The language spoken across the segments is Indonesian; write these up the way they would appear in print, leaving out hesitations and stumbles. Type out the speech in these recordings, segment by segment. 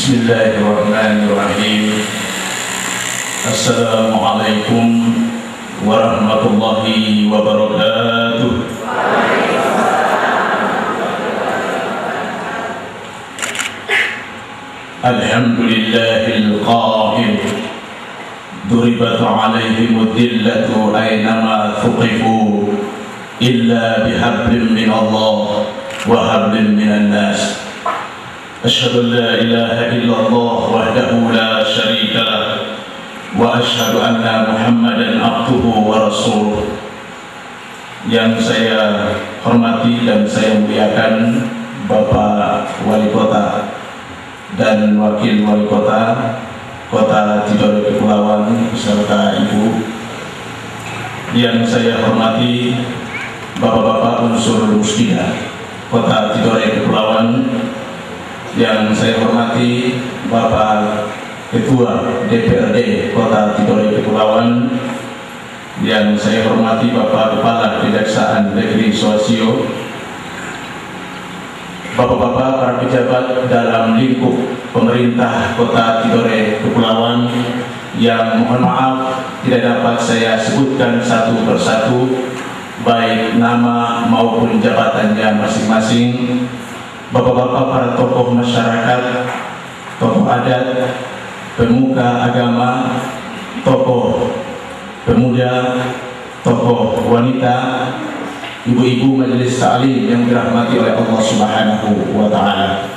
Bismillahirrahmanirrahim. Assalamualaikum warahmatullahi wabarakatuh. Alhamdulillahil qahir, duribat alaihimud dillatu aynama thuqifu illa bihablin min Allah wa hablin minan nas. Asyhadu an la ilaha illallah wahdahu la syarika lah wa asyhadu anna Muhammadan abduhu wa rasuluh. Yang saya hormati dan saya muliakan Bapak Wali Kota dan Wakil Wali Kota Kota Tidore Kepulauan beserta Ibu. Yang saya hormati Bapak-bapak unsur muslidah Kota Tidore Kepulauan. Yang saya hormati Bapak Ketua DPRD Kota Tidore Kepulauan. Yang saya hormati Bapak Kepala Kejaksaan Negeri Suasio, Bapak-bapak para pejabat dalam lingkup pemerintah Kota Tidore Kepulauan yang mohon maaf tidak dapat saya sebutkan satu persatu baik nama maupun jabatannya masing-masing. Bapak-bapak para tokoh masyarakat, tokoh adat, pemuka agama, tokoh pemuda, tokoh wanita, ibu-ibu majelis ta'lim yang dirahmati oleh Allah Subhanahu wa ta'ala.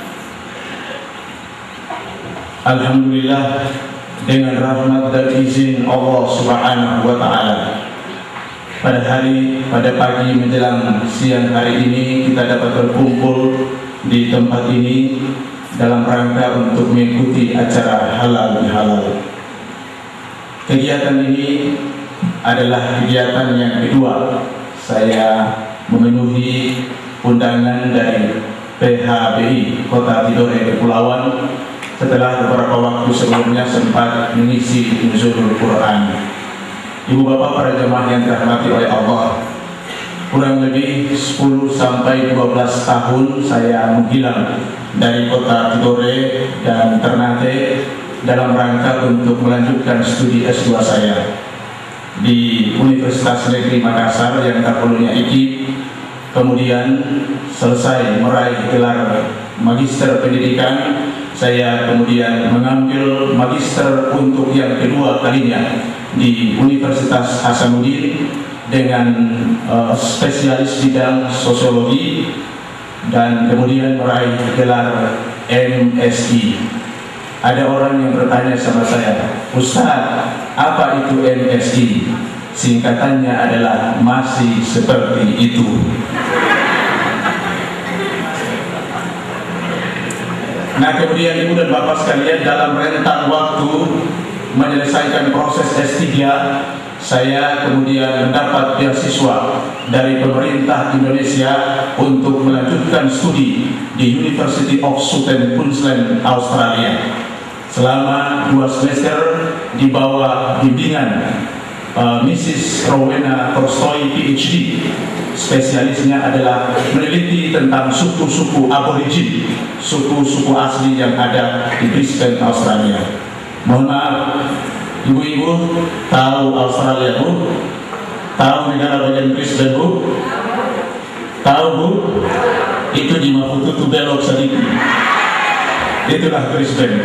Alhamdulillah, dengan rahmat dan izin Allah Subhanahu wa ta'ala, pada pagi menjelang siang hari ini kita dapat berkumpul di tempat ini dalam rangka untuk mengikuti acara halal bihalal. Kegiatan ini adalah kegiatan yang kedua saya memenuhi undangan dari PHBI Kota Tidore Kepulauan setelah beberapa waktu sebelumnya sempat mengisi nuzulul Quran. Ibu bapak para jemaah yang dirahmati oleh Allah, kurang lebih 10 sampai 12 tahun saya menghilang dari Kota Tidore dan Ternate dalam rangka untuk melanjutkan studi S2 saya di Universitas Negeri Makassar yang dahulunya IKIP. Kemudian selesai meraih gelar magister pendidikan, saya kemudian mengambil magister untuk yang kedua kalinya di Universitas Hasanuddin dengan spesialis bidang sosiologi dan kemudian meraih gelar MSI. Ada orang yang bertanya sama saya, Ustaz, apa itu MSI? Singkatannya adalah masih seperti itu. Nah, kemudian ibu dan bapak sekalian, dalam rentang waktu menyelesaikan proses S3, saya kemudian mendapat beasiswa dari pemerintah Indonesia untuk melanjutkan studi di University of Southern Queensland, Australia selama 2 semester di bawah bimbingan Mrs. Rowena Tolstoy PhD. Spesialisnya adalah meneliti tentang suku-suku aborigin, suku-suku asli yang ada di Brisbane, Australia. Mohon maaf, ibu-ibu tahu Australia, Bu? Tahu negara bagian Brisbane, Bu? Tahu, Bu? Itu di Maputo belok sedikit. Itulah Brisbane.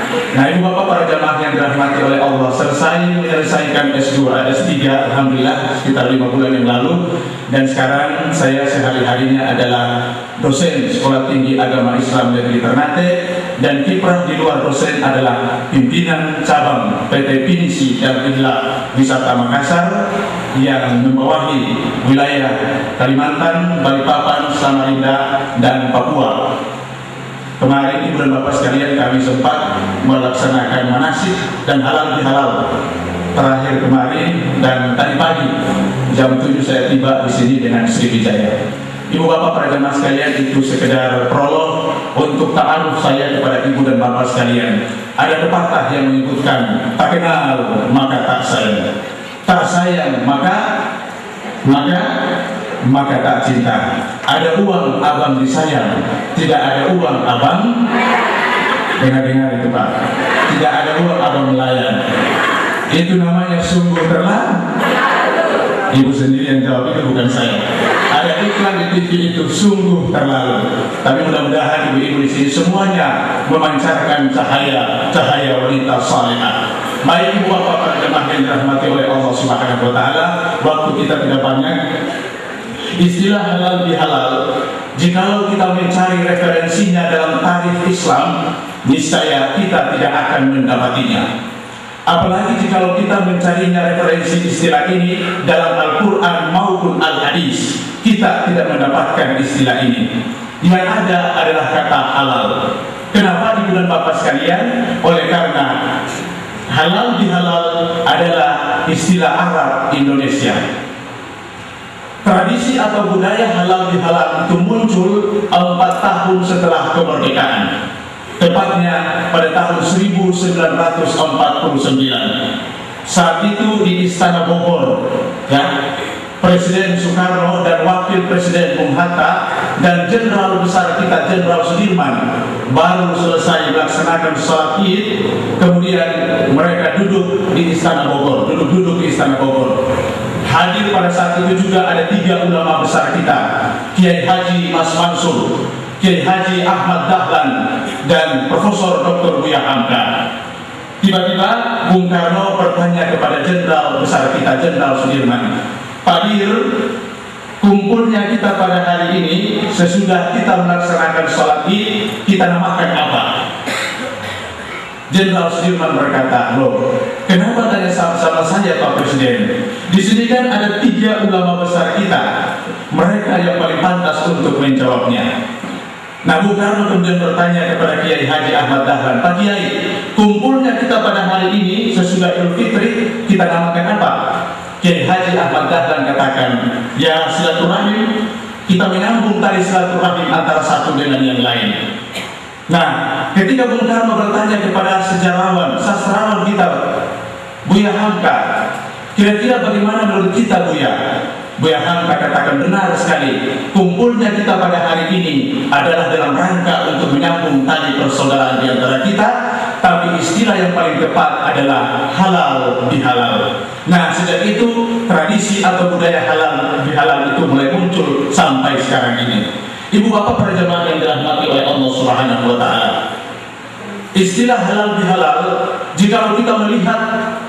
Nah, ibu bapak para jamaah yang dirahmati oleh Allah, selesai menyelesaikan S2, S3, alhamdulillah sekitar 5 bulan yang lalu, dan sekarang saya sehari-harinya adalah dosen Sekolah Tinggi Agama Islam Negeri Ternate, dan kiprah di luar dosen adalah pimpinan cabang PT Pinisi dan Idla Wisata Makassar yang membawahi wilayah Kalimantan, Balikpapan, Samarinda, dan Papua. Kemarin ibu dan bapak sekalian kami sempat melaksanakan manasik dan halal bihalal terakhir kemarin, dan tadi pagi jam 7 saya tiba di sini dengan Sriwijaya. Ibu bapak para jemaah sekalian, itu sekedar prolog untuk ta'aruf saya kepada ibu dan bapak sekalian. Ada pepatah yang menyebutkan, tak kenal maka tak sayang, tak sayang maka maka tak cinta. Ada uang abang disayang, tidak ada uang abang dengar-dengar itu Pak, tidak ada uang abang melayan. Itu namanya sungguh terlalu. Ibu sendiri yang jawab, itu bukan saya. Ada iklan di TV itu sungguh terlalu. Tapi mudah-mudahan ibu-ibu di sini semuanya memancarkan cahaya wanita salihah. Baik ibu bapak para jemaah yang dirahmati oleh Allah Subhanahu wa taala, waktu kita tidak banyak. Istilah halal bihalal, jikalau kita mencari referensinya dalam tarikh Islam, niscaya kita tidak akan mendapatinya. Apalagi jikalau kita mencarinya referensi istilah ini dalam Al-Quran maupun Al-Hadis, kita tidak mendapatkan istilah ini. Yang ada adalah kata halal. Kenapa ibu dan bapak sekalian? Oleh karena halal bihalal adalah istilah Arab Indonesia. Tradisi atau budaya halal bihalal itu muncul 4 tahun setelah kemerdekaan, tepatnya pada tahun 1949. Saat itu di Istana Bogor, ya, Presiden Soekarno dan Wakil Presiden Bung Hatta dan Jenderal Besar kita Jenderal Sudirman baru selesai melaksanakan sholat Id. Kemudian mereka duduk di Istana Bogor, duduk di Istana Bogor. Hadir pada saat itu juga ada 3 ulama besar kita, Kiai Haji Mas Mansur, Kiai Haji Ahmad Dahlan, dan Profesor Dr. Buya Hamka. Tiba-tiba Bung Karno bertanya kepada Jenderal Besar kita, Jenderal Sudirman, Pak Dir, kumpulnya kita pada hari ini sesudah kita melaksanakan sholat Id, kita namakan apa? Jenderal Sudirman berkata, loh, kenapa tanya sama saya Pak Presiden? Di sini kan ada 3 ulama besar kita, mereka yang paling pantas untuk menjawabnya. Nah, Bung Karno kemudian bertanya kepada Kiai Haji Ahmad Dahlan, Pak Kiai, kumpulnya kita pada hari ini sesudah Idul Fitri, kita namakan apa? Kiai Haji Ahmad Dahlan katakan, ya silaturahim, kita menyambung tali silaturahim antara satu dengan yang lain. Nah, ketika Bung Karno bertanya kepada sejarawan, sastrawan kita, Buya Hamka, kira-kira bagaimana menurut kita Buya? Buya Hamka katakan, benar sekali, kumpulnya kita pada hari ini adalah dalam rangka untuk menyambung tali persaudaraan di antara kita, tapi istilah yang paling tepat adalah halal bihalal. Nah, sejak itu tradisi atau budaya halal bihalal itu mulai muncul sampai sekarang ini. Ibu bapak para jemaah yang dirahmati oleh Allah Subhanahu wa taala, istilah halal bihalal, jika kita melihat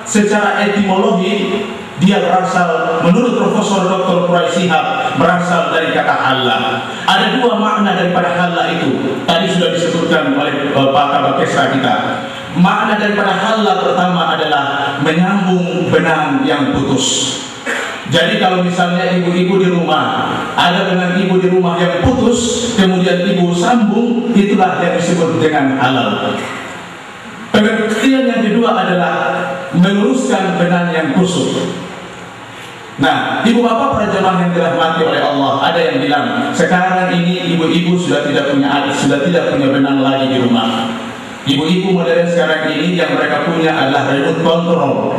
secara etimologi, dia berasal, menurut Profesor Dr. Quraisy Shihab, berasal dari kata halal. Ada 2 makna daripada halal itu. Tadi sudah disebutkan oleh Pak Kabakesra kita. Makna daripada halal pertama adalah menyambung benang yang putus. Jadi kalau misalnya ibu-ibu di rumah, ada benang ibu di rumah yang putus, kemudian ibu sambung, itulah yang disebut dengan halal. Pengertian yang kedua adalah meluruskan benang yang kusut. Nah, ibu bapak para jemaah yang dirahmati oleh Allah, ada yang bilang sekarang ini ibu-ibu sudah tidak punya benang lagi di rumah. Ibu-ibu modern sekarang ini yang mereka punya adalah remote control.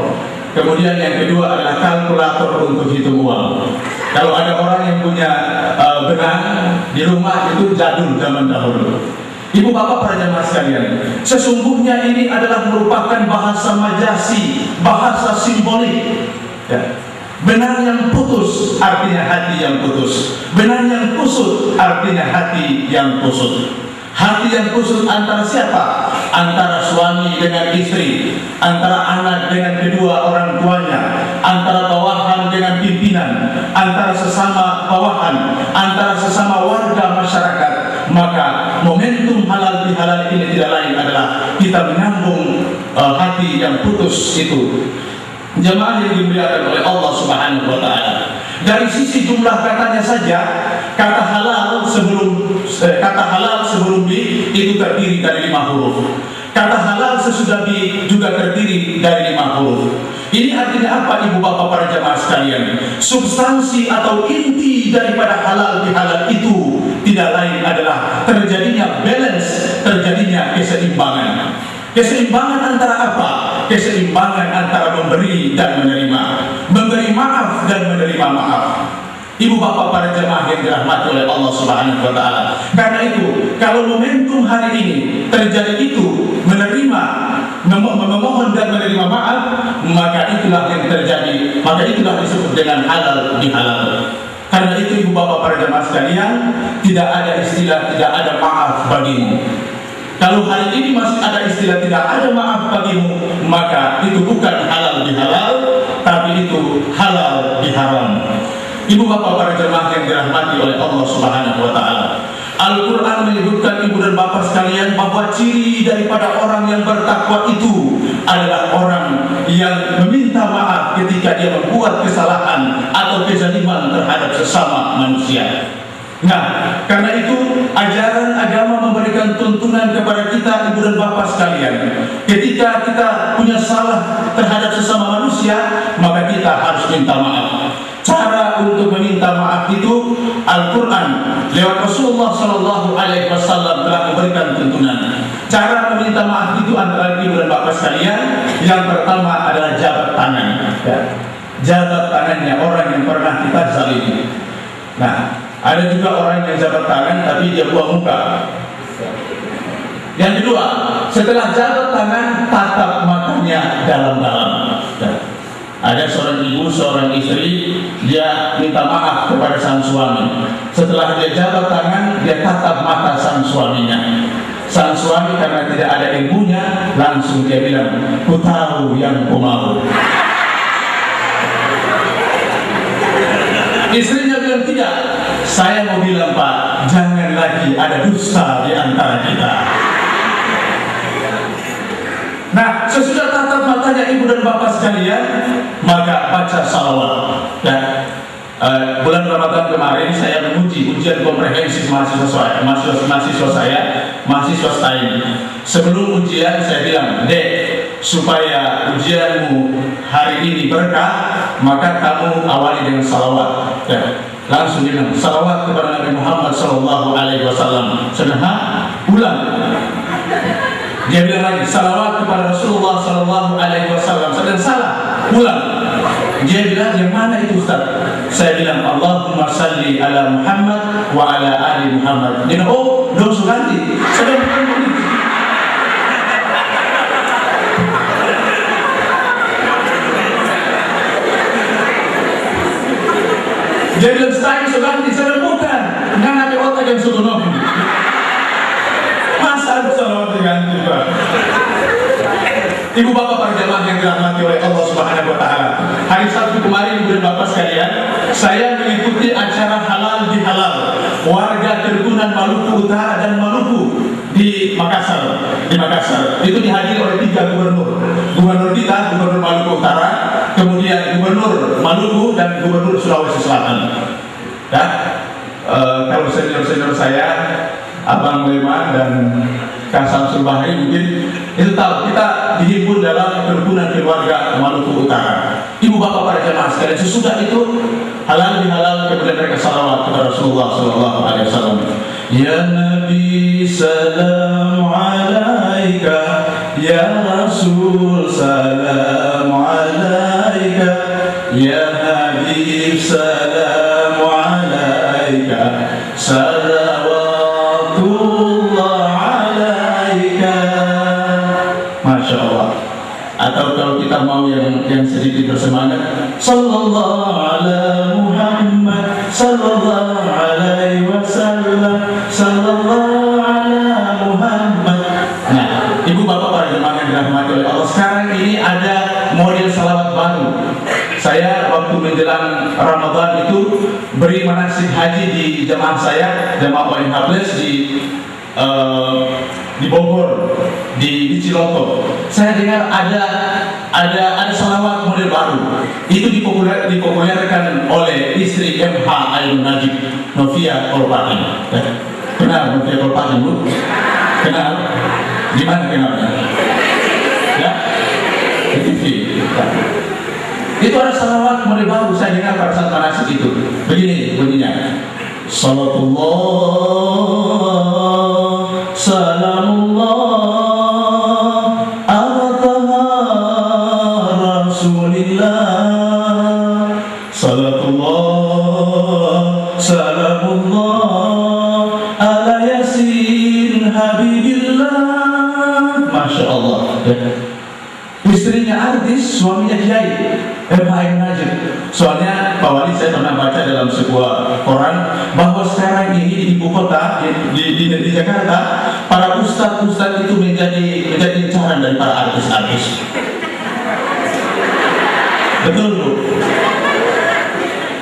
Kemudian yang kedua adalah kalkulator untuk hitung uang. Kalau ada orang yang punya benang di rumah, itu jadul zaman dahulu. Ibu bapak para jemaah sekalian, sesungguhnya ini adalah merupakan bahasa majasi, bahasa simbolik, ya. Benang yang putus artinya hati yang putus, benang yang kusut artinya hati yang kusut. Hati yang kusut antara siapa? Antara suami dengan istri, antara anak dengan kedua orang tuanya, antara bawahan dengan pimpinan, antara sesama bawahan, antara sesama warga masyarakat. Maka momentum halal bihalal ini tidak lain adalah kita menyambung hati yang putus itu. Jemaah yang dimuliakan oleh Allah Subhanahu wa taala, dari sisi jumlah katanya saja, kata halal sebelum bi itu terdiri dari 5 huruf. Kata halal sesudah bi juga terdiri dari 5 huruf. Ini artinya apa ibu bapak para jemaah sekalian? Substansi atau inti daripada halal bihalal itu tidak lain adalah terjadinya balance, terjadinya keseimbangan. Keseimbangan antara apa? Keseimbangan antara memberi dan menerima, memberi maaf dan menerima maaf. Ibu bapak para jemaah yang dirahmati oleh Allah Subhanahu wa taala. Karena itu, kalau momentum hari ini terjadi itu memohon dan menerima maaf, maka itulah yang terjadi, maka itulah disebut dengan halal bihalal. Karena itu ibu bapak para jemaah sekalian, tidak ada istilah tidak ada maaf bagimu. Kalau hari ini masih ada istilah tidak ada maaf bagimu, maka itu bukan halal bihalal, tapi itu halal biharam. Ibu bapak para jemaah yang dirahmati oleh Allah Subhanahu wa taala. Al-Quran menyebutkan ibu dan bapak sekalian bahwa ciri daripada orang yang bertakwa itu adalah orang yang meminta maaf ketika dia membuat kesalahan atau kezaliman terhadap sesama manusia. Nah, karena itu ajaran agama memberikan tuntunan kepada kita ibu dan bapak sekalian. Ketika kita punya salah terhadap sesama manusia, maka kita harus minta maaf. Cara untuk meminta maaf itu Al-Quran lewat Rasulullah SAW telah memberikan tuntunan. Cara meminta maaf itu antara ibu dan bapak sekalian, yang pertama adalah jabat tangan. Jabat tangannya orang yang pernah kita zalimi. Nah, ada juga orang yang jabat tangan tapi dia buang muka. Yang kedua, setelah jabat tangan, tatap matanya dalam-dalam. Ada seorang ibu, seorang istri, dia minta maaf kepada sang suami. Setelah dia jabat tangan, dia tatap mata sang suaminya. Sang suami karena tidak ada ilmunya, langsung dia bilang, "Ku tahu yang ku mau." Istrinya bilang, "Tidak, saya mau bilang Pak, jangan lagi ada dusta di antara kita." Nah, sesudah tatap matanya ibu dan bapak sekalian, maka baca salawat. Dan bulan Ramadan kemarin saya menguji ujian komprehensif mahasiswa saya, mahasiswa STAIN. Sebelum ujian saya bilang, "Dek, supaya ujianmu hari ini berkah, maka kamu awali dengan salawat." Dan langsung dia bilang, "Salawat kepada Nabi Muhammad SAW." Sedangkan ulang. Dia bilang lagi, "Salawat kepada Rasulullah SAW." Sedang salah, ulang. Dia bilang, "Yang mana itu Ustaz?" Saya bilang, "Allahumma salli ala Muhammad wa ala ali Muhammad." Dia bilang, "Oh, dosa ganti." Sedang dia bilang, "Saya ganti." Sedang bukan. Nggak ada otak yang sotonom. Masa ada salawat diganti, Pak? Ibu bapak para jemaah yang dirahmati oleh Allah Subhanahu wa taala. Hari Sabtu kemarin ibu dan bapak sekalian, saya mengikuti acara halal bihalal warga Tergunan Maluku Utara dan Maluku di Makassar. Itu dihadiri oleh 3 gubernur. Gubernur kita, Gubernur Maluku Utara, kemudian Gubernur Maluku dan Gubernur Sulawesi Selatan. Dan kalau senior-senior saya, Abang Leman dan Kang Samsul Bahri mungkin itu tahu kita dihimpun dalam Perhimpunan Keluarga Maluku Utara. Ibu bapak para jemaah sekalian, sesudah itu halal bihalal kemudian mereka salawat kepada Rasulullah SAW. Ya Nabi salam alaika, ya Rasul salam alaika, ya Habib salam alaika, atau kalau kita mau yang sedikit bersemangat, sallallahu ala Muhammad sallallahu alaihi wasallam, sallallahu ala Muhammad. Nah, ibu bapak para jemaah yang dirahmati oleh Allah, sekarang ini ada model salawat baru. Saya waktu menjelang Ramadan itu beri manasik haji di jemaah saya, jemaah ONH Plus di Bogor, di Ciloto. Saya dengar ada salawat model baru. Itu dipopulerkan oleh istri MH Ainun Najib, Novia Kolpatin. Kenal Novia Kolpatin, Bu? Kenal? Di mana kenalnya? Ya? Di TV. Ya. Itu ada salawat model baru. Saya dengar pada saat manasik itu. Begini bunyinya. Salatullah salamullah ala Rasulillah, salatullah habibillah. Masya Allah. Istrinya artis, suaminya kiai, Pak Najib. Soalnya Pak Wali, saya pernah baca dalam sebuah koran bahwa sekarang ini di ibu kota, di Jakarta, para ustadz itu menjadi incaran dari para artis-artis. Betul Bu?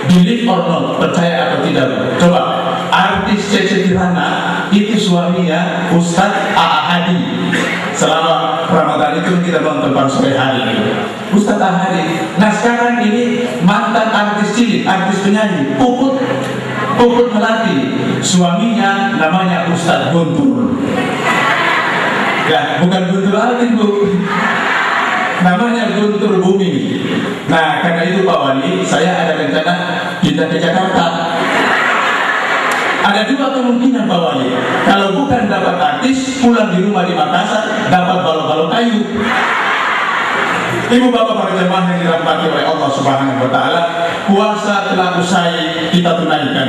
Believe or not, percaya atau tidak Bu? Coba, artis Cece Kirana itu suaminya Ustadz Ahadi. Selama Ramadan itu kita nonton pada sore hari itu Ustadz Ahadi. Nah sekarang ini mantan artis cilik, artis penyanyi Puput Melati, suaminya namanya Ustadz Guntur. Ya, bukan Guntur Altin Bu, namanya Guntur Bumi. Nah karena itu Pak Wali, saya ada rencana pindah ke Jakarta. Ada dua kemungkinan Pak Wali. Kalau bukan dapat artis, pulang di rumah di Makassar dapat balok-balok kayu. Ibu bapak para jemaah yang dirahmati oleh Allah Subhanahu wa taala, puasa telah usai kita tunaikan.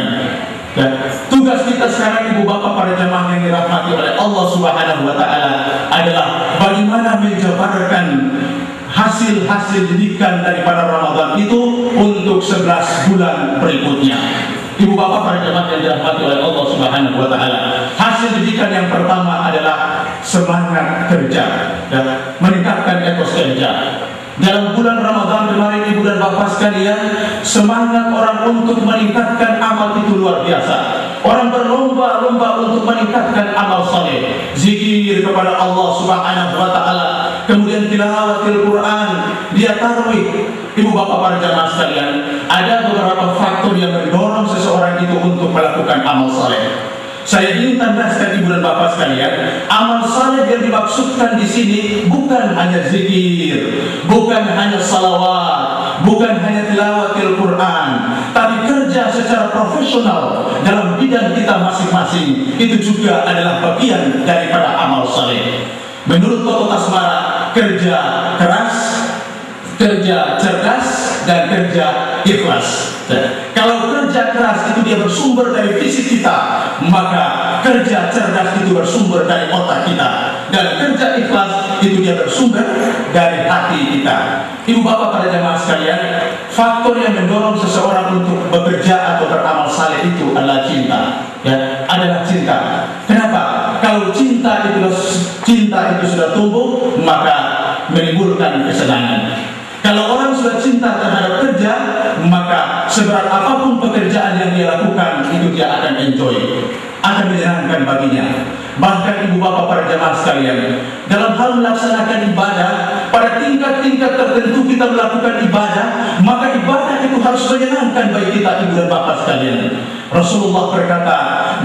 Dan tugas kita sekarang ibu bapak para jemaah yang dirahmati oleh Allah Subhanahu wa taala adalah bagaimana menjabarkan hasil-hasil didikan daripada Ramadan itu untuk 11 bulan berikutnya. Ibu bapak para jemaah yang dirahmati oleh Allah Subhanahu wa taala, hasil didikan yang pertama adalah semangat kerja dan meningkatkan etos kerja. Dalam bulan Ramadan kemarin ibu dan bapak sekalian, semangat orang untuk meningkatkan amal itu luar biasa. Orang berlomba-lomba untuk meningkatkan amal saleh, zikir kepada Allah Subhanahu wa taala, kemudian tilawatil Quran, dia tarawih. Ibu bapak para jemaah sekalian, ada beberapa faktor yang mendorong seseorang itu untuk melakukan amal saleh. Saya ingin tandaskan ibu dan bapak sekalian, amal saleh yang dimaksudkan di sini bukan hanya zikir, bukan hanya salawat, bukan hanya tilawatil Quran, tapi kerja secara profesional dalam bidang kita masing-masing itu juga adalah bagian daripada amal saleh. Menurut Toto Tasmara, kerja keras, kerja cerdas, dan kerja ikhlas. Kalau kerja keras itu dia bersumber dari fisik kita, maka kerja cerdas itu bersumber dari otak kita, dan kerja ikhlas itu dia bersumber dari hati kita. Ibu bapak para jemaah sekalian, faktor yang mendorong seseorang untuk bekerja atau beramal saleh itu adalah cinta. Ya, adalah cinta. Kenapa? Kalau cinta itu sudah tumbuh, maka menimbulkan kesenangan. Kalau orang sudah cinta terhadap kerja, maka seberat apapun pekerjaan yang dia lakukan, itu dia akan enjoy, akan menyenangkan baginya. Bahkan ibu bapak para jemaah sekalian, dalam hal melaksanakan ibadah, pada tingkat-tingkat tertentu kita melakukan ibadah, maka ibadah itu harus menyenangkan bagi kita ibu dan bapak sekalian. Rasulullah berkata,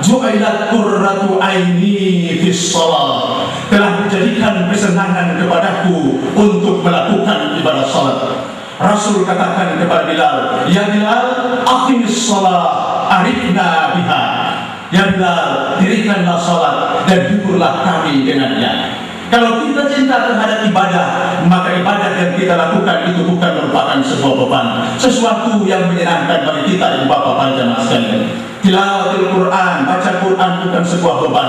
"Ju'ilat qurratu aini fis shalah." Telah dijadikan kesenangan kepadaku untuk melakukan ibadah salat. Rasul katakan kepada Bilal, "Ya Bilal, aqimis shalah, arifna biha." Ya Bilal, dirikanlah salat dan hiburlah kami dengannya. Kalau kita cinta terhadap ibadah, maka ibadah yang kita lakukan itu bukan merupakan sebuah beban, sesuatu yang menyenangkan bagi kita ibu bapak para jemaah sekalian. Tilawatul Quran, baca Quran bukan sebuah beban.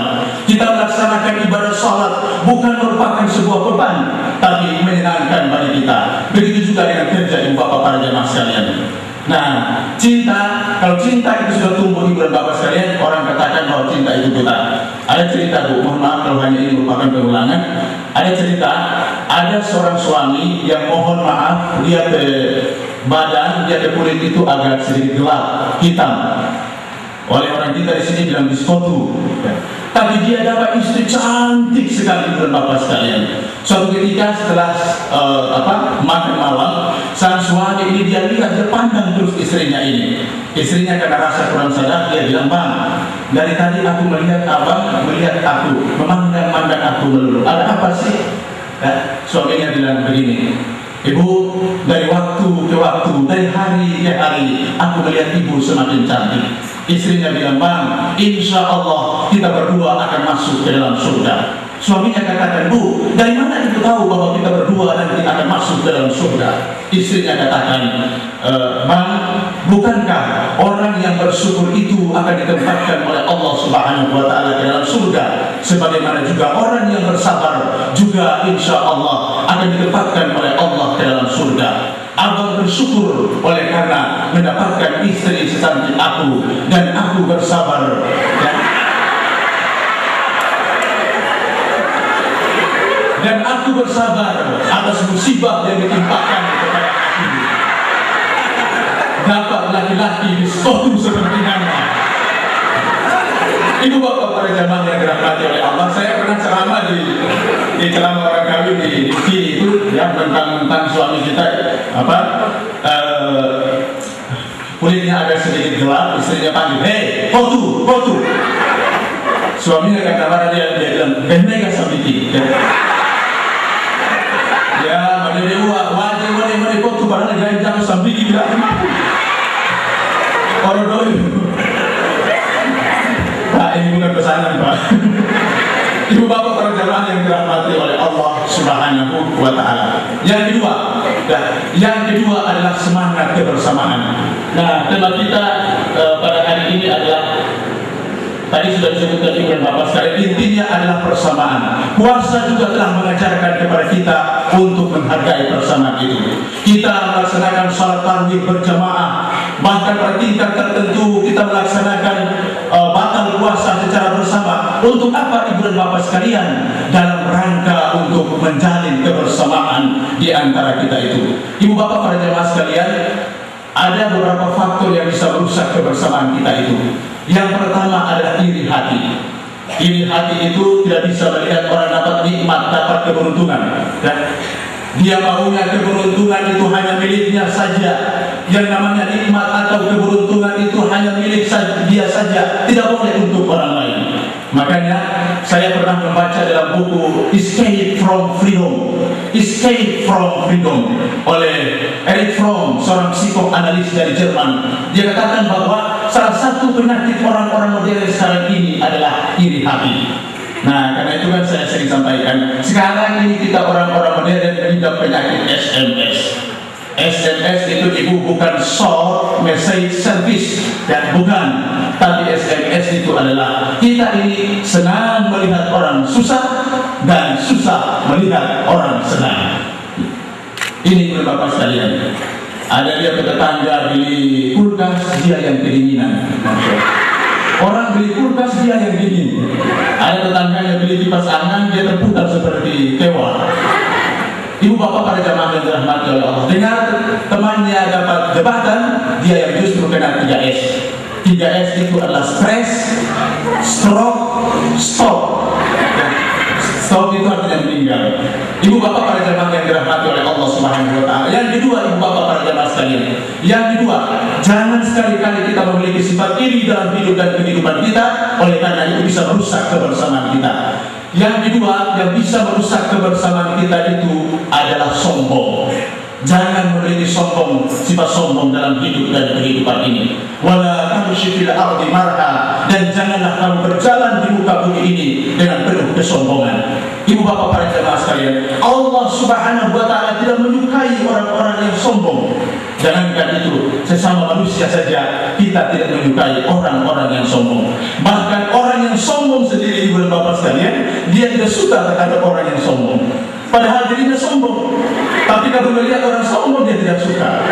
Kita melaksanakan ibadah salat bukan merupakan sebuah beban, tapi menyenangkan bagi kita. Begitu juga dengan kerja ibu bapak para jemaah sekalian. Nah, cinta, kalau cinta itu sudah tumbuh ibu dan bapak sekalian, orang katakan bahwa cinta itu buta. Ada cerita Bu, mohon maaf kalau hanya ini merupakan pengulangan. Ada cerita, ada seorang suami yang mohon maaf, dia ke badan, dia ke kulit itu agak sedikit gelap, hitam. Oleh orang kita di sini bilang biskotu. Tapi dia dapat istri cantik sekali ibu dan bapak sekalian. Suatu ketika setelah makan malam, sang suami ini dia lihat, dia pandang terus istrinya ini. Istrinya karena rasa kurang sadar, dia bilang, "Bang, dari tadi aku melihat abang melihat aku, memandang aku melulu. Ada apa sih?" Suaminya bilang begini, "Ibu, dari waktu ke waktu, dari hari ke hari, aku melihat ibu semakin cantik." Istrinya bilang, "Bang, insya Allah kita berdua akan masuk ke dalam surga." Suaminya katakan, "Bu, dari mana ibu tahu bahwa kita berdua nanti akan masuk ke dalam surga?" Istrinya katakan, "Bang, bukankah orang yang bersyukur itu akan ditempatkan oleh Allah Subhanahu wa taala ke dalam surga sebagaimana juga orang yang bersabar juga insya Allah akan ditempatkan oleh Allah ke dalam surga. Abang bersyukur oleh karena mendapatkan istri secantik aku, dan aku bersabar dan aku bersabar atas musibah yang ditimpakan kepada aku. Dapat laki-laki di suatu seperti nama. Ibu bapak para jamaah yang dirahmati oleh Allah, saya pernah ceramah di ceramah orang kawin di sini itu, ya, tentang suami kita kulitnya agak sedikit gelap, istrinya panggil, hei, foto. Suaminya kata mana dia bilang, "Kenapa sabiti?" Ya, dia wajib mana foto padahal dia jam sabiti bilang. Orang doi. Pak, ini bukan pesanan, Pak. Ibu bapak para jamaah yang dirahmati oleh Allah Subhanahu wa Ta'ala. Yang kedua adalah semangat kebersamaan. Nah, tema kita pada hari ini adalah, tadi sudah disebutkan ibu dan bapak sekalian, intinya adalah persamaan. Puasa juga telah mengajarkan kepada kita untuk menghargai persamaan itu. Kita melaksanakan salat tarawih berjamaah, bahkan pada tingkat tertentu kita melaksanakan batal puasa secara bersama. Untuk apa ibu dan bapak sekalian? Dalam rangka untuk menjalin kebersamaan di antara kita itu. Ibu bapak para jamaah sekalian, ada beberapa faktor yang bisa merusak kebersamaan kita itu. Yang pertama adalah iri hati. Iri hati itu tidak bisa melihat orang dapat nikmat, dapat keberuntungan. Dia maunya keberuntungan itu hanya miliknya saja. Yang namanya nikmat atau keberuntungan itu hanya milik dia saja, tidak boleh untuk orang lain. Makanya saya pernah membaca dalam buku Escape from Freedom oleh Erich Fromm, seorang psikoanalis dari Jerman. Dia katakan bahwa salah satu penyakit orang-orang modern sekarang ini adalah iri hati. Nah, karena itu kan saya sering sampaikan, sekarang ini kita orang-orang modern mengidap penyakit SMS. SMS itu ibu bukan short message service, dan bukan, tapi SMS itu adalah kita ini senang melihat orang susah dan susah melihat orang senang. Ini bapak sekalian, ada dia tetangga beli kulkas, dia yang kedinginan. Orang beli kulkas, dia yang dingin. Ada tetangganya beli kipas angin, dia terputar seperti kewa. Ibu bapak para jamaah yang dirahmati oleh Allah, dengar temannya dapat jabatan, dia yang justru kena 3S. 3S itu adalah stress, stroke, stop. Stop itu artinya meninggal. Ibu bapak para jamaah yang dirahmati oleh Allah Subhanahu wa Ta'ala. Yang kedua, ibu bapak para jamaah sekalian, yang kedua, jangan sekali-kali kita memiliki sifat iri dalam hidup dan kehidupan kita, oleh karena itu bisa merusak kebersamaan kita. Yang kedua yang bisa merusak kebersamaan kita itu adalah sombong. Jangan memiliki sifat sombong dalam hidup dan kehidupan ini. Wala tamshi fil ardi marha, dan janganlah kamu berjalan di muka bumi ini dengan penuh kesombongan. Ibu bapak para jamaah sekalian, Allah Subhanahu wa Ta'ala tidak menyukai orang-orang yang sombong. Jangankan itu, sesama manusia saja kita tidak menyukai orang-orang yang sombong. Bahkan orang yang sombong sendiri, ibu dan bapak sekalian, dia tidak suka terhadap orang yang sombong. Padahal dirinya sombong, tapi kalau melihat orang sombong dia tidak suka.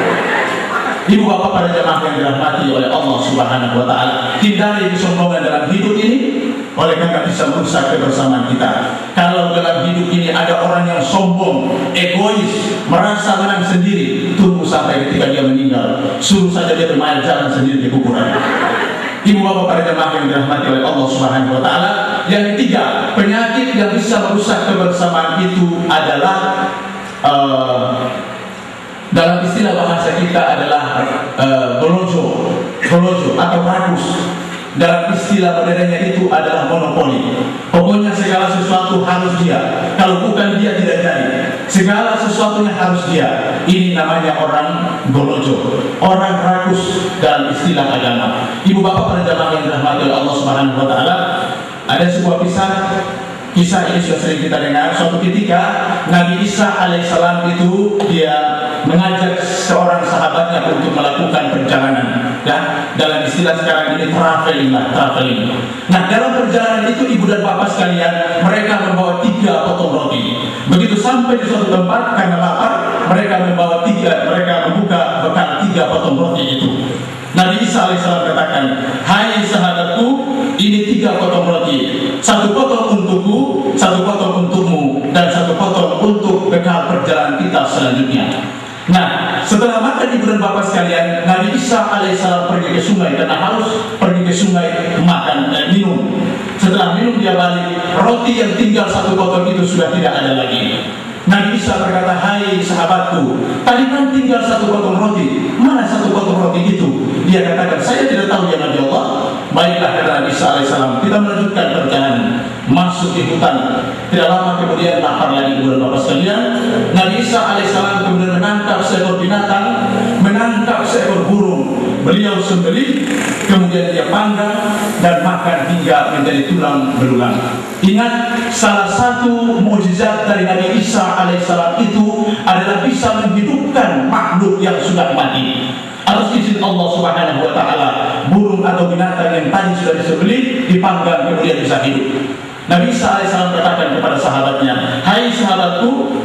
Ibu bapak para jamaah yang dirahmati oleh Allah Subhanahu wa Ta'ala, hindari kesombongan dalam hidup ini, oleh karena bisa merusak kebersamaan kita. Kalau dalam hidup ini ada orang yang sombong, egois, merasa menang sendiri, tunggu sampai ketika dia meninggal, suruh saja dia bermain jalan sendiri di kuburan. Ibu bapak para jamaah yang dirahmati oleh Allah Subhanahu wa Ta'ala, yang ketiga, penyakit yang bisa merusak kebersamaan itu adalah dalam istilah bahasa kita adalah golojo atau rakus. Dalam istilah modernnya itu adalah monopoli. Pokoknya segala sesuatu harus dia, kalau bukan dia tidak jadi. Segala sesuatunya harus dia. Ini namanya orang golojo, orang rakus dalam istilah agama. Ibu bapak para jamaah yang dirahmati oleh Allah Subhanahu wa Ta'ala, ada sebuah kisah Kisah ini sudah sering kita dengar. Suatu ketika Nabi Isa alaihissalam itu dia mengajak seorang sahabatnya untuk melakukan perjalanan, ya, dalam istilah sekarang ini traveling. Nah, dalam perjalanan itu ibu dan bapak sekalian, mereka membawa 3 potong roti. Begitu sampai di suatu tempat karena lapar, mereka membuka bekal 3 potong roti itu. Nabi Isa alaihissalam katakan, hai sahabatku, ini 3 potong roti, 1 potong untukku, 1 potong untukmu, dan 1 potong untuk bekal perjalanan kita selanjutnya. Nah, setelah makan ibu dan bapak sekalian, Nabi Isa alaihissalam pergi ke sungai karena haus, pergi ke sungai minum. Setelah minum dia balik, roti yang tinggal 1 potong itu sudah tidak ada lagi. Nabi Isa berkata, hai sahabatku, tadi kan tinggal 1 potong roti, mana 1 potong roti itu? Dia katakan, saya tidak tahu ya Nabi Allah. Baiklah, kata Nabi Isa alaihissalam, kita melanjutkan perjalanan, masuk di hutan. Tidak lama kemudian lapar lagi ibu dan bapak sekalian. Nabi Isa alaihissalam kemudian menangkap seekor binatang, menangkap seekor burung. Beliau sembelih, kemudian dia panggang dan makan hingga menjadi tulang belulang. Ingat, salah satu mukjizat dari Nabi Isa alaihissalam itu adalah bisa menghidupkan makhluk yang sudah mati. Atas izin Allah Subhanahu wa taala, burung atau binatang yang tadi sudah disembelih dipanggang kemudian bisa hidup. Nabi Isa alaihissalam katakan kepada sahabatnya, hai sahabatku,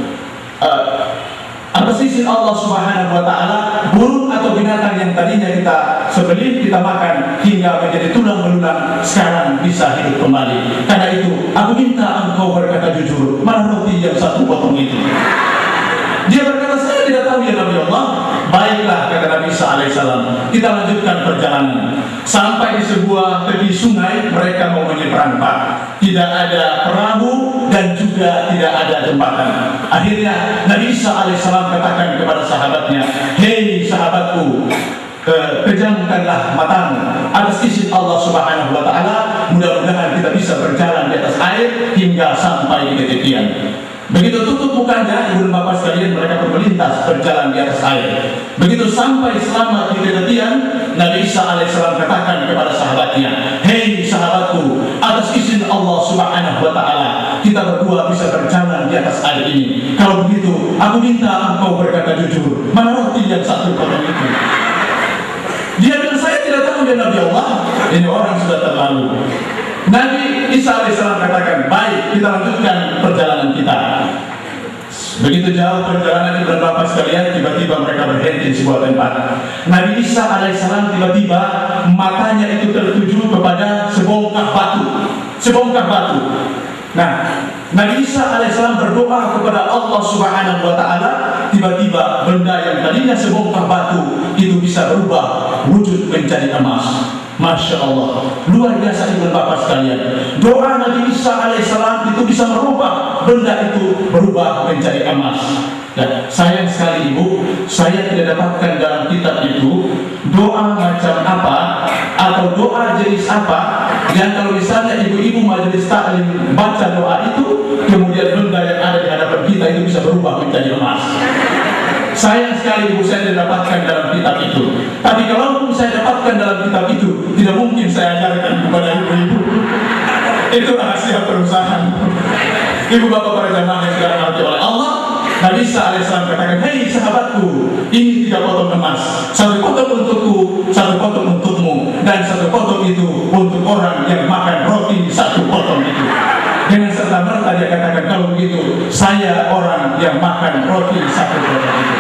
atas izin Allah Subhanahu wa taala, burung atau binatang yang tadinya kita sembelih, kita makan hingga menjadi tulang belulang, sekarang bisa hidup kembali. Karena itu, aku minta engkau berkata jujur, mana roti yang 1 potong itu? Dia berkata, saya tidak tahu ya Nabi Allah. Baiklah, kata Nabi Isa alaihissalam, kita lanjutkan perjalanan. Sampai di sebuah tepi sungai, mereka mau menyeberang, Pak. Tidak ada perahu dan juga tidak ada jembatan. Akhirnya Nabi Isa alaihissalam katakan kepada sahabatnya, hei sahabatku, pejamkanlah matamu. Atas izin Allah Subhanahu wa taala, mudah-mudahan kita bisa berjalan di atas air hingga sampai di ketepian. Begitu tutup mukanya, ibu dan bapak sekalian, mereka melintas berjalan di atas air. Begitu sampai selamat di ketepian, Nabi Isa alaihissalam katakan kepada sahabatnya, hei sahabatku, atas izin Allah Subhanahu wa taala, kita berdua bisa berjalan di atas air ini. Kalau begitu, aku minta engkau berkata jujur, mana roti yang 1 potong itu? Dia bilang, saya tidak tahu ya Nabi Allah. Ini orang sudah terlalu. Nabi Isa alaihissalam katakan, baik, kita lanjutkan perjalanan kita. Begitu jauh perjalanan ibu dan bapak sekalian, tiba-tiba mereka berhenti di sebuah tempat. Nabi Isa alaihissalam tiba-tiba matanya itu tertuju kepada sebongkah batu. Nah, Nabi Isa alaihissalam berdoa kepada Allah Subhanahu wa taala, tiba-tiba benda yang tadinya sebongkah batu itu bisa berubah wujud menjadi emas. Masya Allah, luar biasa ibu dan bapak sekalian. Doa Nabi Isa alaihissalam itu bisa merubah benda itu berubah menjadi emas. Dan sayang sekali ibu, saya tidak dapatkan dalam kitab itu doa macam apa atau doa jenis apa yang kalau misalnya ibu-ibu majelis taklim baca doa itu, kemudian benda yang ada di hadapan kita itu bisa berubah menjadi emas. Sayang sekali ibu, saya tidak dapatkan dalam kitab itu. Tapi kalau saya dapatkan dalam kitab itu, tidak mungkin saya ajarkan kepada ibu-ibu. Itu rahasia perusahaan. Ibu bapak para jamaah yang dirahmati oleh Allah, Nabi Isa alaihissalam katakan, hei sahabatku, ini 3 potong emas, 1 potong untukku, 1 potong untukmu, dan 1 potong itu untuk orang yang makan roti 1 potong itu. Dengan serta-merta dia katakan, kalau begitu saya orang yang makan roti 1 potong itu.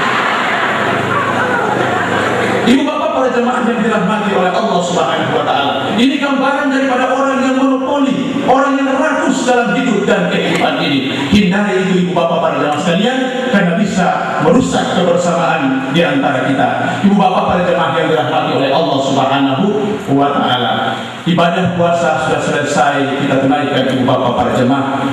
Ibu bapak para jemaah yang dirahmati oleh Allah Subhanahu wa taala, ini gambaran daripada orang yang monopoli, orang yang rakus dalam hidup dan kehidupan ini. Hindari itu ibu bapak para jemaah sekalian, karena bisa merusak kebersamaan di antara kita. Ibu bapak para jemaah yang dirahmati oleh Allah Subhanahu wa taala, ibadah puasa sudah selesai kita tunaikan ibu bapak para jemaah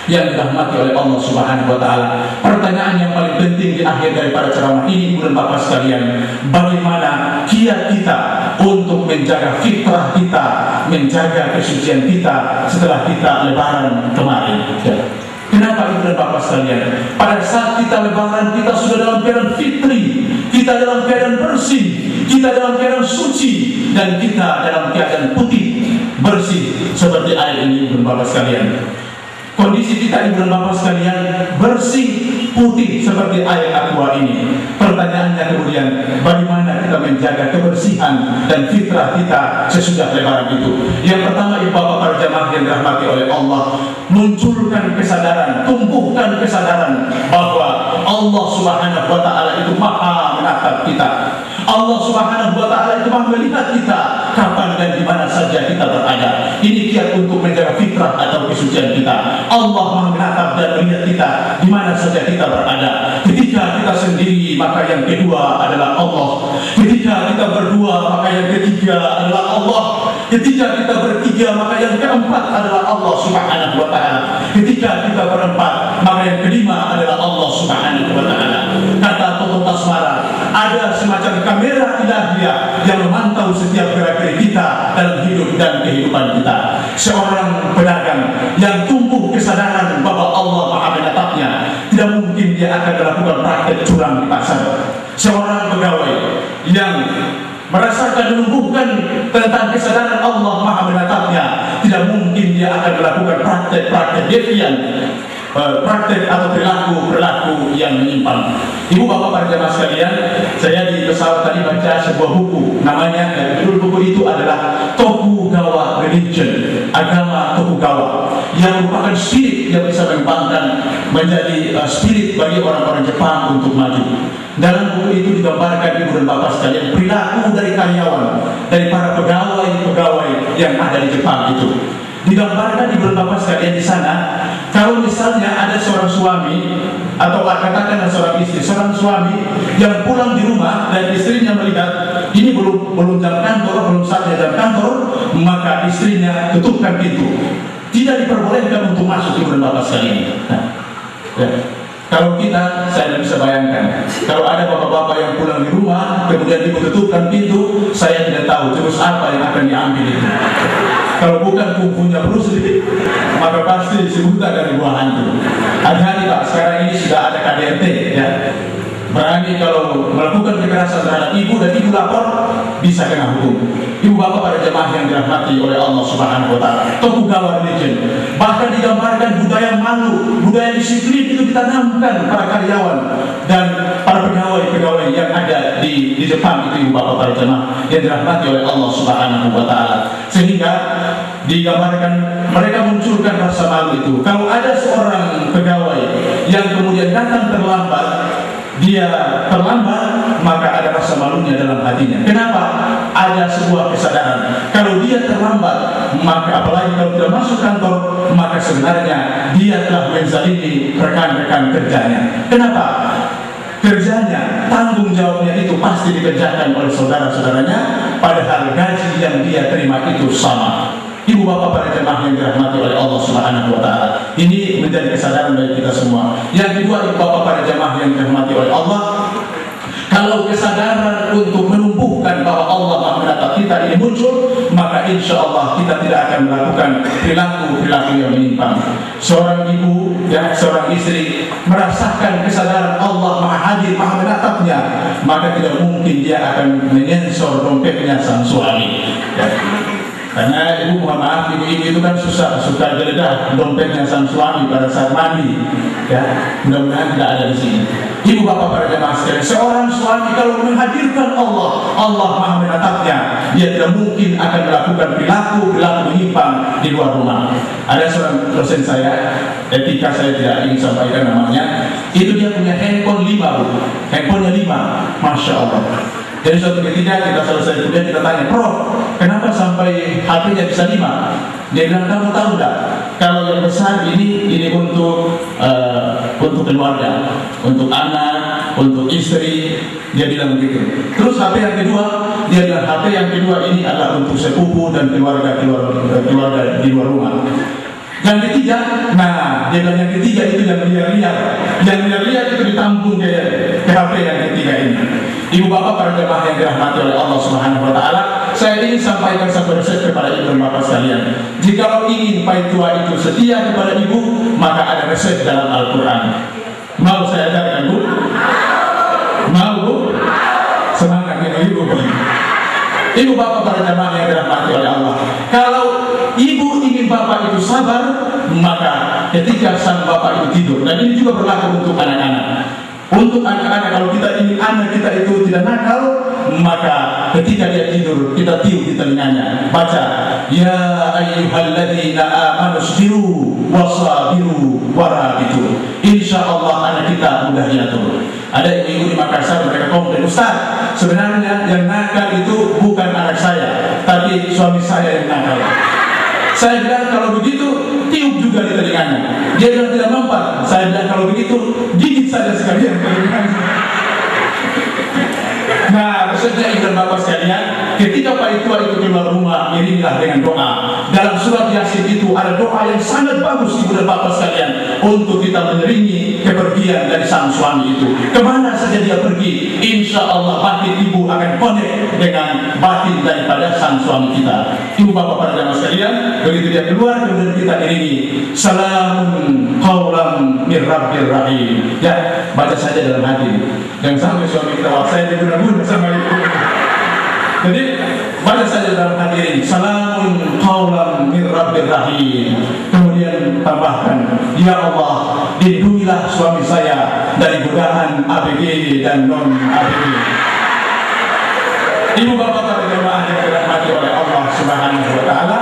yang dirahmati oleh Allah Subhanahu wa taala. Pertanyaan yang paling penting di akhir daripada ceramah ini ibu dan bapak sekalian, bagaimana kiat kita untuk menjaga fitrah kita, menjaga kesucian kita setelah kita lebaran kemarin. Kenapa ibu dan bapak sekalian? Pada saat kita lebaran, kita sudah dalam keadaan fitri, kita dalam keadaan bersih, kita dalam keadaan suci, dan kita dalam keadaan putih bersih seperti air ini ibu dan bapak sekalian. kondisi kita ibu dan bapak sekalian bersih, putih seperti air aqua ini. Pertanyaannya kemudian, bagaimana kita menjaga kebersihan dan fitrah kita sesudah Lebaran itu? Yang pertama, ibu bapak para jamaah yang dirahmati oleh Allah, munculkan kesadaran, tumbuhkan kesadaran bahwa Allah Subhanahu wa Ta'ala itu maha menatap kita. Allah Subhanahu wa Ta'ala itu maha melihat kita kapan dan di mana saja kita berada. Ini kiat untuk menjaga fitrah atau kesucian kita. Allah maha menatap dan melihat kita di mana saja kita berada. Ketika kita sendiri, maka yang kedua adalah Allah. Ketika kita berdua, maka yang ketiga adalah Allah. Ketika kita bertiga, maka yang keempat adalah Allah Subhanahu wa Ta'ala. Ketika kita berempat, maka yang kelima adalah Allah Subhanahu wa Ta'ala. Kata Toto Tasmara, ada semacam kamera ilahiyah yang memantau setiap gerak-gerik kita dalam hidup dan kehidupan kita. Seorang pedagang yang tumbuh kesadaran bahwa Allah maha menatapnya, tidak mungkin dia akan melakukan praktek curang di pasar. Seorang pegawai yang merasakan menumbuhkan tentang kesadaran Allah maha menatapnya, tidak mungkin dia akan melakukan praktek-praktek devian, praktek atau perilaku yang menyimpang. Ibu bapak para jamaah sekalian, saya di pesawat tadi baca sebuah buku, namanya, judul buku itu adalah Tokugawa Religion, agama Tokugawa, yang merupakan spirit yang bisa mengembangkan menjadi spirit bagi orang-orang Jepang untuk maju. Dalam buku itu digambarkan ibu dan bapak sekalian perilaku dari karyawan, dari para pegawai yang ada di Jepang itu. Digambarkan ibu dan bapak sekalian di sana, kalau misalnya ada seorang suami atau katakan seorang istri, seorang suami yang pulang di rumah dan istrinya melihat ini belum jam kantor, belum saatnya jam kantor, maka istrinya tutupkan pintu. Tidak diperbolehkan untuk masuk ibu dan bapak sekalian. Kalau kita, saya tidak bisa bayangkan, kalau ada bapak-bapak yang pulang di rumah, kemudian ibu tutupkan pintu, saya tidak tahu terus apa yang akan diambil itu. Kalau bukan kungfunya Bruce Lee, maka pasti si buta dari buah hantu. Hati-hati Pak, sekarang ini sudah ada KDRT, ya. Berani kalau melakukan kekerasan terhadap ibu dan ibu lapor, bisa kena hukum. Ibu bapak para jemaah yang dirahmati oleh Allah Subhanahu wa Ta'ala, Tokugawa Religion. Bahkan digambarkan budaya malu, budaya disiplin itu ditanamkan para karyawan dan para pegawai-pegawai yang ada di Jepang itu, ibu bapak para jemaah yang dirahmati oleh Allah Subhanahu wa Ta'ala. Sehingga digambarkan mereka munculkan rasa malu itu. Kalau ada seorang pegawai yang kemudian datang terlambat, maka ada rasa malunya dalam hatinya. Kenapa? Ada sebuah kesadaran. Kalau dia terlambat, maka apalagi kalau tidak masuk kantor, maka sebenarnya dia telah menzalimi rekan-rekan kerjanya. Kenapa? Kerjanya, tanggung jawabnya itu pasti dikerjakan oleh saudara-saudaranya, padahal gaji yang dia terima itu sama. Ibu bapak para jemaah yang dirahmati oleh Allah Subhanahu wa Ta'ala, ini menjadi kesadaran bagi kita semua. Yang kedua, ibu bapak para jemaah yang dirahmati oleh Allah, kalau kesadaran untuk menumbuhkan bahwa Allah maha menatap kita ini muncul, maka insya Allah kita tidak akan melakukan perilaku yang menyimpang. Seorang ibu, seorang istri merasakan kesadaran Allah maha hadir, maha menatapnya, maka tidak mungkin dia akan menyensor dompetnya sang suami. Karena ibu, mohon maaf, ibu-ibu itu kan suka geledah dompetnya sang suami pada saat mandi, ya. Mudah-mudahan tidak ada di sini. Ibu bapak para jemaah sekalian, seorang suami kalau menghadirkan Allah maha menatapnya, dia tidak mungkin akan melakukan perilaku menyimpang di luar rumah. Ada seorang dosen saya, etika saya tidak ingin sampaikan namanya, itu dia punya handphone 5, Bu. Handphonenya 5, Masya Allah. Jadi suatu ketika kita selesai kuliah, kita tanya, Prof, kenapa sampai HP-nya bisa 5? Dia bilang, kamu tahu enggak? Kalau yang besar ini untuk keluarga, untuk anak, untuk istri. Dia bilang begitu. Terus HP yang kedua, dia bilang HP yang kedua ini adalah untuk sepupu dan keluarga di luar rumah. Yang ketiga, dia bilang yang ketiga itu yang liar-liar. Yang liar-liar itu ditampung ke HP yang ketiga ini. Ibu bapak para jemaah yang dirahmati oleh Allah Subhanahu wa Ta'ala, saya ingin sampaikan satu resep kepada ibu dan bapak sekalian. Jika ingin pai tua itu setia kepada ibu, maka ada resep dalam Al-Quran. Mau saya ajarkan, Bu? Mau, Bu? Semangat ibu. Ibu bapak para jemaah yang dirahmati oleh Allah, kalau ibu ingin bapak itu sabar, maka ketika sang bapak itu tidur, dan ini juga berlaku untuk anak-anak. Untuk anak-anak, kalau kita ingin anak kita itu tidak nakal, maka ketika dia tidur, kita tiup di telinganya, baca, ya ayyuhalladzina amanu sabiru wasabiru warabitu. Insya Allah anak kita mudah diatur. Ada ibu-ibu di Makassar, mereka komplain, Ustaz, sebenarnya yang nakal itu bukan anak saya, tapi suami saya yang nakal. Saya bilang kalau begitu tiup juga di telinganya. Dia bilang tidak mempan. Saya bilang kalau begitu gigit saja sekalian telinganya. Nah, maksudnya ibu dan bapak sekalian, ketika Pak Tua itu keluar rumah, iringilah dengan doa. Dalam surat Yasin itu ada doa yang sangat bagus ibu dan bapak sekalian untuk kita mengiringi kepergian dari sang suami itu. Kemana saja dia pergi, insya Allah batin ibu akan connect dengan batin daripada sang suami kita. Ibu bapak para jamaah sekalian, begitu dia keluar kemudian kita iringi salamun qaulan mir rabbir rahim. Ya, baca saja dalam hati. Jangan sampai suami kita wah saya diguna-guna sama ibu. Jadi baca saja dalam hati ini salamun qaulan mir rabbir rahim. Kemudian tambahkan, ya Allah, lindungilah suami saya dari godaan ABG dan non ABG. Ibu bapak para jemaah yang dirahmati oleh Allah Subhanahu wa taala.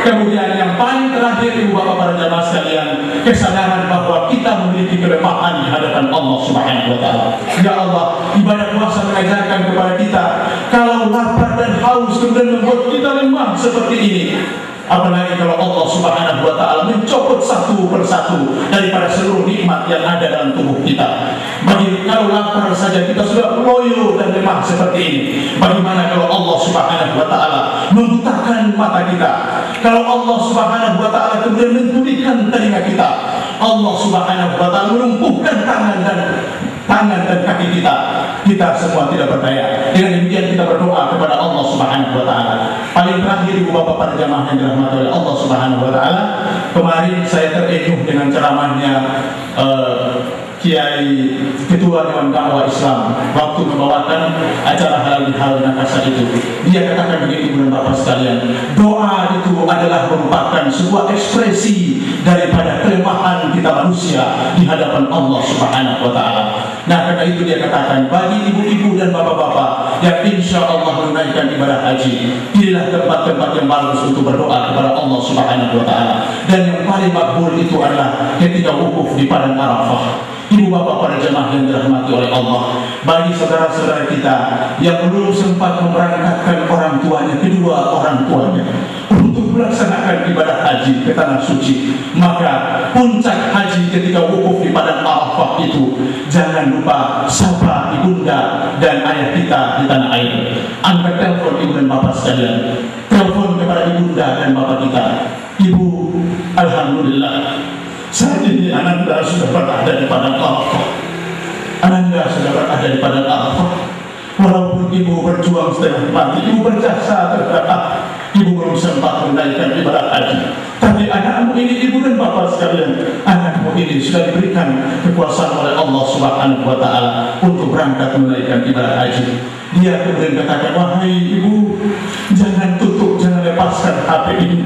Kemudian yang paling terakhir ibu bapak para jemaah sekalian, kesadaran bahwa kita memiliki kelemahan di hadapan Allah Subhanahu wa taala. Ya Allah, ibadah puasa mengajarkan kepada kita kalau lapar dan haus kemudian membuat kita lemah seperti ini. Apalagi kalau Allah Subhanahu wa taala mencopot satu persatu daripada seluruh nikmat yang ada dalam tubuh kita. Bagi kalau lapar saja kita sudah loyo dan lemah seperti ini, bagaimana kalau Allah Subhanahu wa taala membutakan mata kita? Kalau Allah Subhanahu wa taala kemudian mentulihkan telinga kita, Allah Subhanahu wa taala melumpuhkan tangan dan kaki kita semua tidak berdaya. Dengan demikian kita berdoa kepada Allah Subhanahu wa taala. Paling terakhir ibu bapak para jamaah yang dirahmati oleh Allah Subhanahu wa taala, kemarin saya terenyuh dengan ceramahnya Kiai Ketua Dewan Dakwah Islam waktu membawakan acara halal bihalal Makassar itu. Dia katakan begini ibu dan bapak sekalian, doa itu adalah merupakan sebuah ekspresi daripada kelemahan kita manusia di hadapan Allah Subhanahu wa taala. Nah, karena itu dia katakan bagi ibu-ibu dan bapak-bapak yang insya Allah menunaikan ibadah haji, pilihlah tempat-tempat yang bagus untuk berdoa kepada Allah Subhanahu wa taala. Dan yang paling makbul itu adalah ketika wukuf di padang Arafah. Ibu bapak para jemaah yang dirahmati oleh Allah, bagi saudara-saudara kita yang belum sempat memberangkatkan orang tuanya, kedua orang tuanya untuk melaksanakan ibadah haji ke tanah suci, maka puncak haji ketika wukuf di padang Arafah itu jangan lupa sapa ibunda dan ayah kita di tanah air. Angkat telepon ibu dan bapak sekalian, telepon kepada ibunda dan bapak kita. Ibu, alhamdulillah, saat ini Ananda sudah berada di padang Arafah. Ananda sudah berada di padang Arafah. Walaupun ibu berjuang setengah mati, ibu berjasa terhadap, ibu belum sempat menunaikan ibadah haji. Tapi anakmu ini, ibu dan bapak sekalian, anakmu ini sudah diberikan kekuasaan oleh Allah Subhanahu wa taala untuk berangkat menunaikan ibadah haji. Dia kemudian katakan, wahai ibu, jangan tutup, jangan lepaskan HP ini.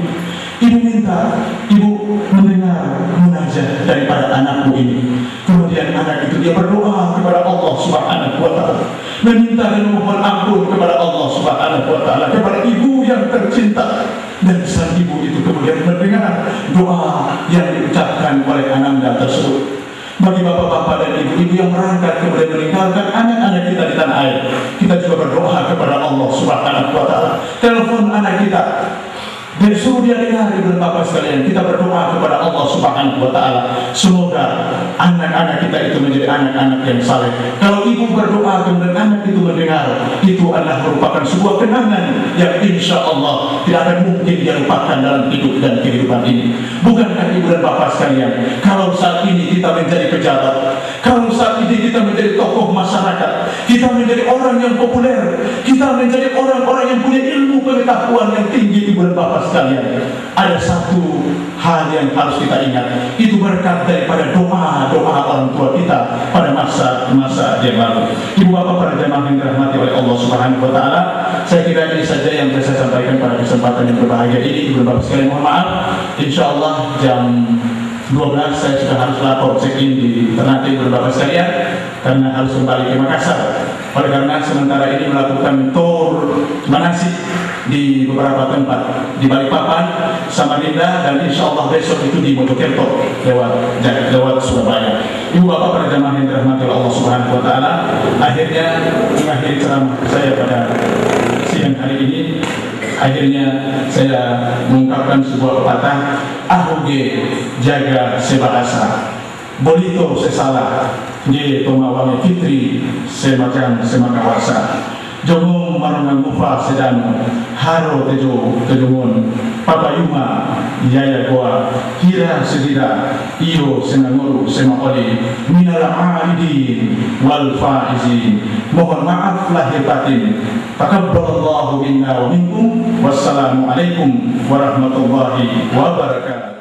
Ibu minta, ibu mendengar munajat daripada anakku ini. Kemudian anak itu dia berdoa kepada Allah Subhanahu wa taala, meminta dan memohon ampun kepada Allah Subhanahu wa taala, kepada ibu yang tercinta. Dan sang ibu itu kemudian mendengar doa yang diucapkan oleh Ananda tersebut. Bagi bapak-bapak dan ibu-ibu yang berangkat kemudian meninggalkan anak-anak kita di tanah air, kita juga berdoa kepada Allah Subhanahu wa taala. Telepon anak kita dan suruh dia dengar ibu dan bapak sekalian. Kita berdoa kepada Allah Subhanahu wa taala, semoga anak-anak kita itu menjadi anak-anak yang saleh. Kalau ibu berdoa kemudian anak itu mendengar, itu adalah merupakan sebuah kenangan yang insya Allah tidak akan mungkin dia lupakan dalam hidup dan kehidupan ini. Bukankah ibu dan bapak sekalian, kalau saat ini kita menjadi pejabat, kalau saat ini kita menjadi tokoh masyarakat, kita menjadi orang yang populer, kita menjadi orang-orang yang punya ilmu pengetahuan yang tinggi, ibu dan bapak sekalian, ada satu hal yang harus kita ingat, itu berkat daripada doa-doa orang tua kita pada masa masa yang lalu. Ibu bapak para jamaah yang dirahmati oleh Allah Subhanahu wa taala, saya kira ini saja yang bisa saya sampaikan pada kesempatan yang berbahagia ini. Ibu bapak sekalian, mohon maaf, insyaallah jam 12 saya sudah harus lapor check-in di Ternate ibu bapak sekalian karena harus kembali ke Makassar. Oleh karena sementara ini melakukan tour manasik di beberapa tempat di Balikpapan, Samarinda, dan insya Allah besok itu di Mojokerto lewat Surabaya. Ibu bapak para jamaah yang dirahmati oleh Allah Subhanahu wa taala, akhirnya mengakhiri ceramah saya pada siang hari ini. Akhirnya saya mengungkapkan sebuah pepatah, ahoge jaga sebahasa, bolito sesalah, ye tomawangi fitri semakan semakawasa. Jomong marungan mufa sedano, haro tejo tejungun, papayuma yaya goa, hira sedira, iyo senanguru semakoli, minal a'idin wal faizin. Mohon maaf lahir batin. Taqabbalallahu minna wa minkum. Wassalamualaikum warahmatullahi wabarakatuh.